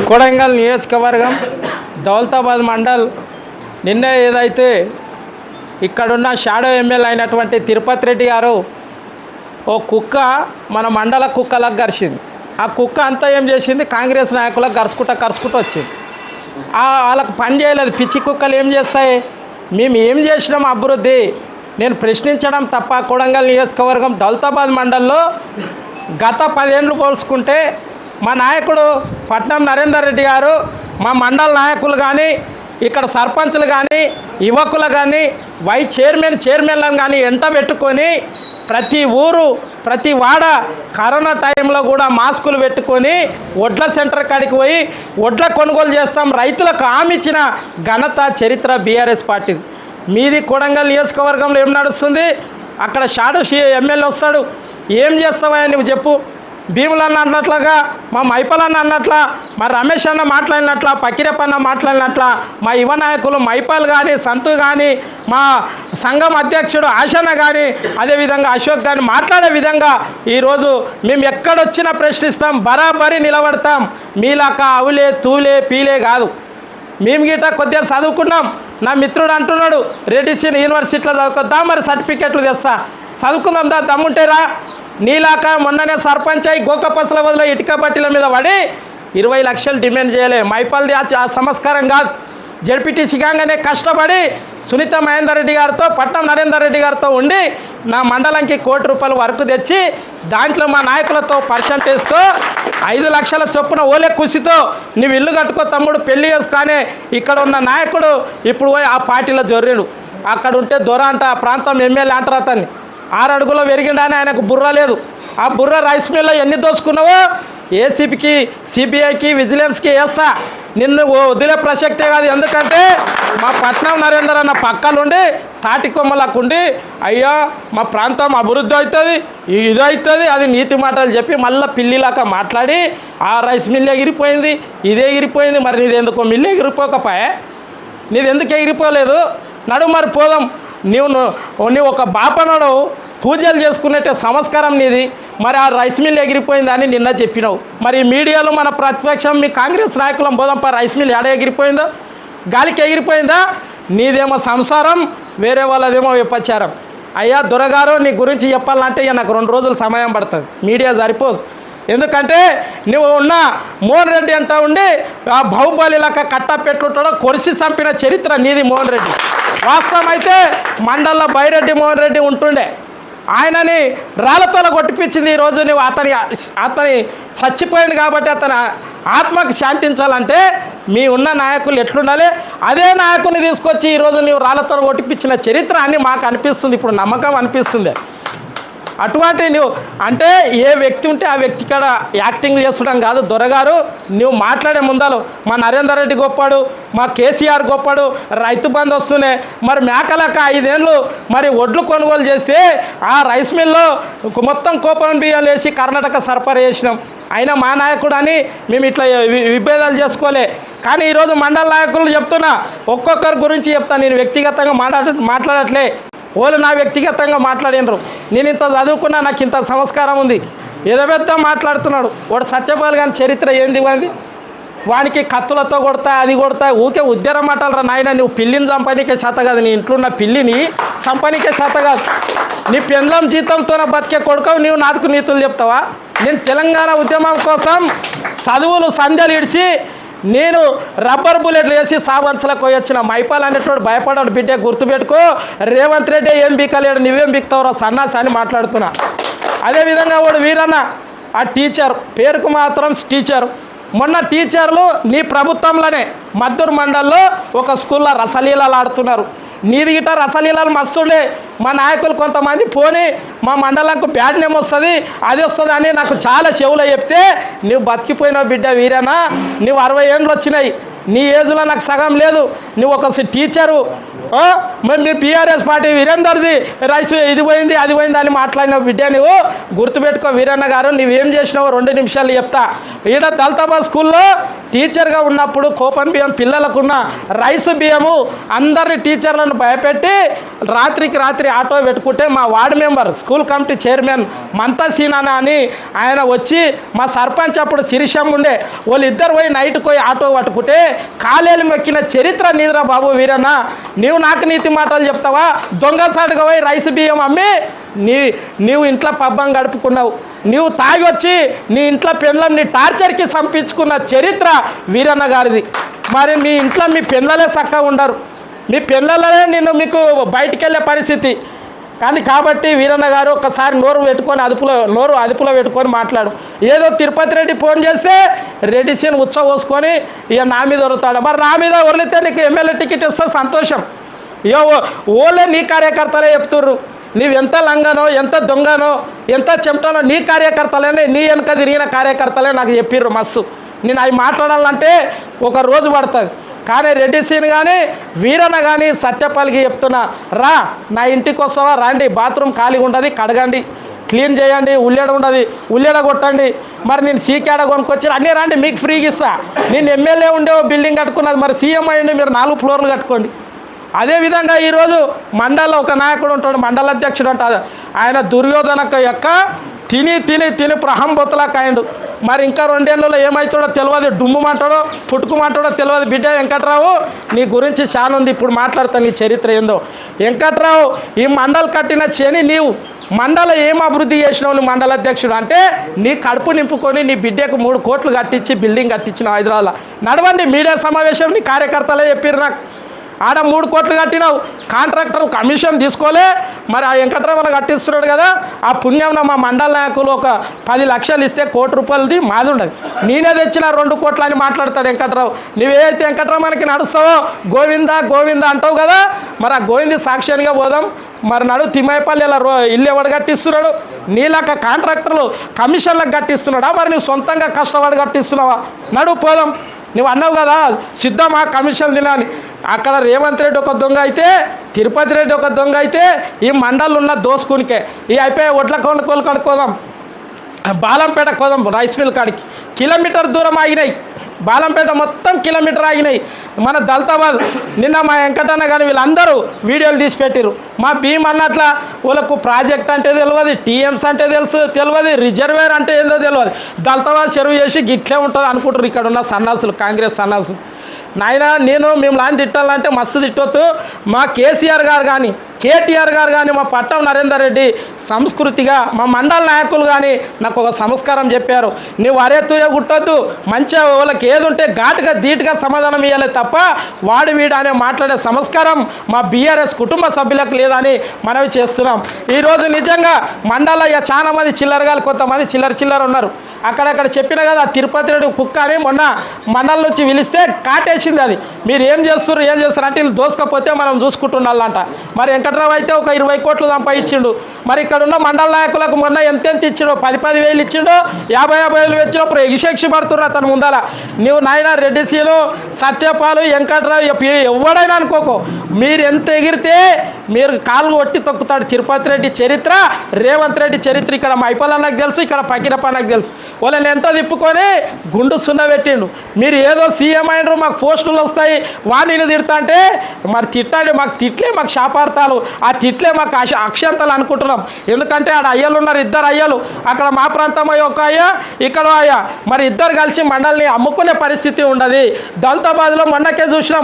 కొడంగల్ నియోజకవర్గం దౌలతాబాద్ మండల్ నిన్న ఏదైతే ఇక్కడున్న షాడో ఎమ్మెల్యే అయినటువంటి తిరుపతి రెడ్డి గారు ఓ కుక్క మన మండల కుక్కలకు గరిచింది. ఆ కుక్క అంతా ఏం చేసింది, కాంగ్రెస్ నాయకులకు కరుచుకుంటూ వచ్చింది. వాళ్ళకు పని చేయలేదు. పిచ్చి కుక్కలు ఏం చేస్తాయి? మేము ఏం చేసినాం అభివృద్ధి నేను ప్రశ్నించడం తప్ప. కొడంగల్ నియోజకవర్గం దౌలతాబాద్ మండల్లో గత 10 ఏళ్ళు పోల్చుకుంటే మా నాయకుడు పట్నం నరేందర్ రెడ్డి గారు, మా మండల నాయకులు కానీ, ఇక్కడ సర్పంచ్లు కానీ, యువకులు కానీ, వైస్ చైర్మన్లను కానీ ఎంట పెట్టుకొని ప్రతి ఊరు ప్రతి వాడ కరోనా టైంలో కూడా మాస్కులు పెట్టుకొని వడ్ల సెంటర్ కాడికి పోయి వడ్ల కొనుగోలు చేస్తాం, రైతులకు హామీ ఇచ్చిన ఘనత చరిత్ర బీఆర్ఎస్ పార్టీ. మీది కొడంగల్ నియోజకవర్గంలో ఏం నడుస్తుంది? అక్కడ షాడో ఎమ్మెల్యే వస్తాడు, ఏం చేస్తావా నువ్వు చెప్పు. భీములన్న అన్నట్లుగా, మా మైపాలన్న అన్నట్ల, మా రమేష్ అన్న మాట్లాడినట్ల, పకిరప్పన్న మాట్లాడినట్ల, మా యువ నాయకులు మైపాల్ కానీ, సంతు కానీ, మా సంఘం అధ్యక్షుడు ఆశన్న కానీ, అదేవిధంగా అశోక్ కానీ మాట్లాడే విధంగా ఈరోజు మేము ఎక్కడొచ్చినా ప్రశ్నిస్తాం, బరాబరి నిలబడతాం. మీలాక అవులే తూలే పీలే కాదు. మేము గిట్ట కొద్దిగా చదువుకున్నాం. నా మిత్రుడు అంటున్నాడు రెడ్డిస్ యూనివర్సిటీలో చదువుకుందా, మరి సర్టిఫికెట్లు తెస్తా, చదువుకుందాం దా, దమ్ముంటేరా. నీలాక మొన్ననే సర్పంచ్ అయి గోకపసల వదిలో ఇటుక బట్టీల మీద పడి 20 లక్షలు డిమాండ్ చేయలే. మైపాల్ది ఆ సంస్కారం కాదు. జడ్పీటీసీ కాగానే కష్టపడి సునీత మహేందర్ రెడ్డి గారితో, పట్నం నరేందర్ రెడ్డి గారితో ఉండి నా మండలంకి ₹1 కోటి వరకు తెచ్చి దాంట్లో మా నాయకులతో పర్సంటేజ్తో 5 లక్షల చొప్పున ఓలే కుసితో నువ్వు ఇల్లు కట్టుకో తమ్ముడు, పెళ్లి చేసుకానే ఇక్కడ ఉన్న నాయకుడు ఇప్పుడు పోయి ఆ పార్టీలో జొర్రిడు. అక్కడ ఉంటే దొర అంట, ఆ ప్రాంతం ఎమ్మెల్యే అంటారు అతన్ని. 6 అడుగులో పెరిగిండని ఆయనకు బుర్ర లేదు. ఆ బుర్ర రైస్ మిల్లో ఎన్ని దోచుకున్నావో ఏసీపీకి, సిబిఐకి, విజిలెన్స్కి వేస్తా. నిన్ను వదిలే ప్రసక్తే కాదు. ఎందుకంటే మా పట్నం నరేందర్ అన్న పక్కలుండి తాటి కొమ్మలకుండి అయ్యా మా ప్రాంతం అభివృద్ధి అవుతుంది, ఇది అవుతుంది, అది నీతి మాటలు చెప్పి మళ్ళీ పిల్లిలాగా మాట్లాడి ఆ రైస్ మిల్ ఎగిరిపోయింది, ఇదే ఎగిరిపోయింది. మరి నీదెందుకో మిల్లు ఎగిరిపోకపోయా? నీదెందుకు ఎగిరిపోలేదు? నడు మరి పోదాం. నీవు ఒక బాపనడు పూజలు చేసుకునేట్టే సంస్కారం నీది. మరి ఆ రైస్ మిల్ ఎగిరిపోయిందని నిన్న చెప్పినావు. మరి మీడియాలో మన ప్రతిపక్షం మీ కాంగ్రెస్ నాయకులం పోదాంపా, రైస్ మిల్ ఎడ ఎగిరిపోయిందో, గాలికి ఎగిరిపోయిందా? నీదేమో సంసారం, వేరే వాళ్ళదేమో విపచారం. అయ్యా దొరగారు, నీ గురించి చెప్పాలంటే నాకు 2 రోజులు సమయం పడుతుంది, మీడియా సరిపోదు. ఎందుకంటే నువ్వు ఉన్న మోహన్ రెడ్డి అంటా ఉండి ఆ బాహుబలిలాగా కట్టా పెట్టుకుంటాడో కొరిసి చంపిన చరిత్ర నీది మోహన్ రెడ్డి. వాస్తవం అయితే మండల్లో బైరెడ్డి మోహన్ రెడ్డి ఉంటుండే, ఆయనని రాళ్ళతో కొట్టిపించింది. ఈరోజు నువ్వు అతని చచ్చిపోయింది కాబట్టి అతని ఆత్మకు శాంతించాలంటే మీ ఉన్న నాయకులు ఎట్లుండాలి, అదే నాయకుని తీసుకొచ్చి ఈరోజు నువ్వు రాళ్ళతో కొట్టిపించిన చరిత్ర అని మాకు అనిపిస్తుంది. ఇప్పుడు నమ్మకం అనిపిస్తుంది. అటువంటి నువ్వు అంటే ఏ వ్యక్తి ఉంటే ఆ వ్యక్తి కాడ యాక్టింగ్ చేస్తుండం కాదు. దొరగారు, నువ్వు మాట్లాడే ముందలు మా నరేందర్ రెడ్డి గొప్పాడు, మా కేసీఆర్ గొప్పాడు, రైతు బంధు వస్తూనే మరి మేకలక 5 ఏళ్ళు మరి ఒడ్లు కొనుగోలు చేస్తే ఆ రైస్ మిల్లో మొత్తం కోపం బియ్యం వేసి కర్ణాటక సరఫరా చేసినాం. అయినా మా నాయకుడు అని మేము ఇట్లా విభేదాలు చేసుకోలే. కానీ ఈరోజు మండల నాయకులు చెప్తున్నా, ఒక్కొక్కరి గురించి చెప్తా. నేను వ్యక్తిగతంగా మాట్లాడట్లే, వాళ్ళు నా వ్యక్తిగతంగా మాట్లాడినరు. నేను ఇంత చదువుకున్నా, నాకు ఇంత సంస్కారం ఉంది. ఏదో పెద్ద మాట్లాడుతున్నాడు వాడు. సత్యపాల్ గారి చరిత్ర ఏంది వాది? వానికి కత్తులతో కొడతా, అది కొడతా, ఊకే ఉద్యరం మాటలరా నాయన. నువ్వు పిల్లిని చంపనీకే చేత కాదు, నీ ఇంట్లో ఉన్న పిల్లిని చంపనీకే చేత కాదు. నీ పెండ్లం జీతంతో బతికే కొడుకవు, నీవు నాకు నీతులు చెప్తావా? నేను తెలంగాణ ఉద్యమం కోసం చదువులు సంధ్యలు ఇడిచి నేను రబ్బర్ బుల్లెట్లు వేసి సావంచలకు పోయి వచ్చిన. మైపాల్ అనేటోడు భయపడాడు. బిడ్డ గుర్తుపెట్టుకో, రేవంత్ రెడ్డి ఏం బీకలేడు, నువ్వేం బీక్తావురా సన్నాసి అని మాట్లాడుతున్నా. అదేవిధంగా వాడు వీరన్న ఆ టీచర్, పేరుకు మాత్రం టీచర్. మొన్న టీచర్లు నీ ప్రభుత్వంలోనే మద్దూరు మండల్లో ఒక స్కూల్లో రసలీలలు ఆడుతున్నారు. నీది గిట్ట రసలీలలు మస్తుండే. మా నాయకులు కొంతమంది పోనీ మా మండలంకు బ్యాడ్ నేమ్ వస్తుంది, అది వస్తుంది అని నాకు చాలా చెవులో చెప్తే నువ్వు బతికిపోయినావు బిడ్డ వీరనా. నువ్వు 60 ఏళ్ళు వచ్చినాయి, నీ ఏజ్లో నాకు సగం లేదు. నువ్వు ఒక టీచరు మరి మీ బీఆర్ఎస్ పార్టీ వీరేందర్ది రైస్ ఇది పోయింది అది పోయింది అని మాట్లాడిన బిడ్డ నువ్వు గుర్తుపెట్టుకో వీరన్న గారు, నువ్వేం చేసినావో 2 నిమిషాలు చెప్తా. ఈడ దళితాబాద్ స్కూల్లో టీచర్గా ఉన్నప్పుడు కోపన్ బియ్యం పిల్లలకున్న రైస్ బియ్యము అందరినీ టీచర్లను భయపెట్టి రాత్రికి రాత్రి ఆటో పెట్టుకుంటే మా ward member school committee chairman మంతా సీనానా అని ఆయన వచ్చి మా సర్పంచ్ అప్పుడు శిరీషమ్మ ఉండే వాళ్ళిద్దరు పోయి నైట్కి పోయి ఆటో పట్టుకుంటే కాలేలు మొక్కిన చరిత్ర నీదిరా బాబు వీరన్న. నీవు నాకు నీతి మాటలు చెప్తావా? దొంగసాటుగా పోయి రైస్ బియ్యం అమ్మి నీవు ఇంట్లో పబ్బం గడుపుకున్నావు. నీవు తాగి వచ్చి నీ ఇంట్లో పెళ్ళని టార్చర్కి సంపించుకున్న చరిత్ర వీరన్న గారిది. మరి మీ ఇంట్లో మీ పెళ్ళలే చక్కగా ఉండరు, మీ పెళ్ళలనే మీకు బయటికి వెళ్ళే పరిస్థితి కానీ. కాబట్టి వీరన్న గారు ఒకసారి నోరు అదుపులో పెట్టుకొని మాట్లాడు. ఏదో తిరుపతి రెడ్డి ఫోన్ చేస్తే రెడ్డి సీన్ పోసుకొని ఇక నా మీద వరుతాడు. మరి నా మీద వరిలితే నీకు ఎమ్మెల్యే టికెట్ ఇస్తే సంతోషం. ఇక ఓలే నీ కార్యకర్తలే చెప్తుర్రు, నీవెంత లంగనో ఎంత దొంగనో ఎంత చెమటనో నీ కార్యకర్తలేనే, నీ వెనక తిరిగిన కార్యకర్తలే నాకు చెప్పిర్రు మస్తు. నేను అవి మాట్లాడాలంటే ఒక రోజు పడుతుంది. కానీ రెడ్డి సీన్ కానీ వీరన్న కానీ సత్యపాలికి చెప్తున్నా, రా నా ఇంటికి వస్తావా రండి, బాత్రూమ్ ఖాళీగా ఉండదు, కడగండి, క్లీన్ చేయండి, ఉల్లెడ ఉండదు ఉల్లెడ కొట్టండి. మరి నేను సీకేడ కొనుక్కొచ్చి అన్నీ రండి, మీకు ఫ్రీగా ఇస్తా. నేను ఎమ్మెల్యే ఉండే బిల్డింగ్ కట్టుకున్నది, మరి సీఎం అయ్యండి, మీరు 4 ఫ్లోర్లు కట్టుకోండి. అదేవిధంగా ఈరోజు మండలంలో ఒక నాయకుడు ఉంటాడు, మండల అధ్యక్షుడు అంటాడు, ఆయన దుర్యోధన యొక్క తిని ప్రహంబొత్తులాక అయిండు. మరి ఇంకా 2 ఏళ్ళలో ఏమవుతాడో తెలియదు, డుమ్ముమంటాడో పుట్టుకుమంటాడో తెలియదు. బిడ్డ వెంకట్రావు, నీ గురించి చాలా ఉంది, ఇప్పుడు మాట్లాడతాను నీ చరిత్ర ఏందో. వెంకట్రావు, ఈ మండలి కట్టిన శని నీవు మండల ఏం అభివృద్ధి చేసినావు? నువ్వు మండల అధ్యక్షుడు అంటే నీ కడుపు నింపుకొని నీ బిడ్డకు 3 కోట్లు కట్టించి బిల్డింగ్ కట్టించినావు హైదరాబాద్లో. నడవండి మీడియా సమావేశం, నీ కార్యకర్తలే చెప్పారు నాకు. ఆడ 3 కోట్లు కట్టినావు, కాంట్రాక్టర్ కమిషన్ తీసుకోలే. మరి ఆ వెంకట్రామన్న కట్టిస్తున్నాడు కదా, ఆ పుణ్యం మా మండల నాయకులు ఒక 10 లక్షలు ఇస్తే 1 కోటి రూపాయలది మాది ఉండదు. నేనే తెచ్చిన 2 కోట్లు అని మాట్లాడతాడు వెంకట్రావు. నువ్వేదైతే వెంకట్రామన్నకి నడుస్తావో గోవిందా గోవిందా అంటావు కదా, మరి ఆ గోవింది సాక్ష్యానిగా పోదాం. మరి నడు తిమ్మాయిపల్లిలో ఇల్లు ఎవడు కట్టిస్తున్నాడు? నీలాక కాంట్రాక్టర్లు కమిషన్లకు కట్టిస్తున్నాడా? మరి నువ్వు సొంతంగా కష్టపడి కట్టిస్తున్నావా? నడు పోదాం. నువ్వు అన్నావు కదా సిద్ధమా కమిషన్ తినాని. అక్కడ రేవంత్ రెడ్డి ఒక దొంగ అయితే, తిరుపతి రెడ్డి ఒక దొంగ అయితే, ఈ మండలు ఉన్న దోసుకునికే ఈ అయిపోయి ఒడ్ల కొనుక్కోలు కడుక్కోదాం, బాలంపేట కోదాం రైస్ మిల్ కాడికి. కిలోమీటర్ దూరం ఆగినాయి, బాలంపేట మొత్తం కిలోమీటర్ ఆగినాయి. మన దళితాబాద్ నిన్న మా వెంకటన్న కానీ వీళ్ళందరూ వీడియోలు తీసి పెట్టారు. మా భీమ్ అన్నట్ల వాళ్ళకు ప్రాజెక్ట్ అంటే తెలియదు, టీఎంస్ అంటే తెలియదు, రిజర్వేర్ అంటే ఏందో తెలియదు. దళితాబాద్ చెరువు చేసి గిట్లే ఉంటుంది అనుకుంటారు ఇక్కడ ఉన్న సన్నాసులు, కాంగ్రెస్ సన్నాసులు. నాయన నేను మిమ్మల్ని తిట్టాలంటే మస్తు తిట్టొద్దు. మా కేసీఆర్ గారు కానీ కేటీఆర్ గారు కానీ మా పట్టం నరేందర్ రెడ్డి సంస్కృతిగా మా మండల నాయకులు కానీ నాకు ఒక సంస్కారం చెప్పారు. నువ్వు అరేతూరే గుట్టొద్దు, మంచిగా వాళ్ళకి ఏది ఉంటే ఘాటుగా ధీటుగా సమాధానం ఇవ్వాలి తప్ప వాడు వీడు అనే మాట్లాడే సంస్కారం మా బీఆర్ఎస్ కుటుంబ సభ్యులకు లేదని మనవి చేస్తున్నాం. ఈరోజు నిజంగా మండల చాలా మంది చిల్లరగాలు, కొంతమంది చిల్లర ఉన్నారు. అక్కడక్కడ చెప్పిన కదా తిరుపతి రెడ్డి కుక్క అని మొన్న మండల నుంచి పిలిస్తే కాటేసింది. అది మీరు ఏం చేస్తారు అంటే వీళ్ళు దోసుకపోతే మనం చూసుకుంటున్నాళ్ళంట. మరి వెంకట్రావు అయితే ఒక 20 కోట్లు సంపాదించిండు. మరి ఇక్కడ ఉన్న మండల నాయకులకు మొన్న ఎంతెంత ఇచ్చిండో, 10 వేలు ఇచ్చిండో, 50 వేలు ఇచ్చినప్పుడు ఎగిశేక్షి పడుతున్నారు అతను ముందర. నువ్వు నాయన రెడ్డి సీను, సత్యపాలు, వెంకట్రావు ఎవడైనా అనుకోకో, మీరు ఎంత ఎగిరితే మీరు కాళ్ళు కొట్టి తొక్కుతాడు. తిరుపతి రెడ్డి చరిత్ర, రేవంత్ రెడ్డి చరిత్ర ఇక్కడ మైపల్లన్నకు తెలుసు, ఇక్కడ పకీరప్పన్నకు తెలుసు. వాళ్ళని ఎంత తిప్పుకొని గుండు సున్న పెట్టిండు. మీరు ఏదో సీఎం అయినరు, మాకు పోస్టులు వస్తాయి, వాణిని తిడతా అంటే మరి తిట్టండి. మాకు తిట్లే మాకు శాపార్థాలు, ఆ తిట్లే మాకు అక్షంతలు అనుకుంటున్నాం. ఎందుకంటే ఆడ అయ్యలు ఉన్నారు, 2 అయ్యలు. అక్కడ మా ప్రాంతం ఒక అయ్య, ఇక్కడ అయ్యా. మరి ఇద్దరు కలిసి మండలిని అమ్ముకునే పరిస్థితి ఉండదు. దళితాబాద్లో మొన్నకే చూసినాం.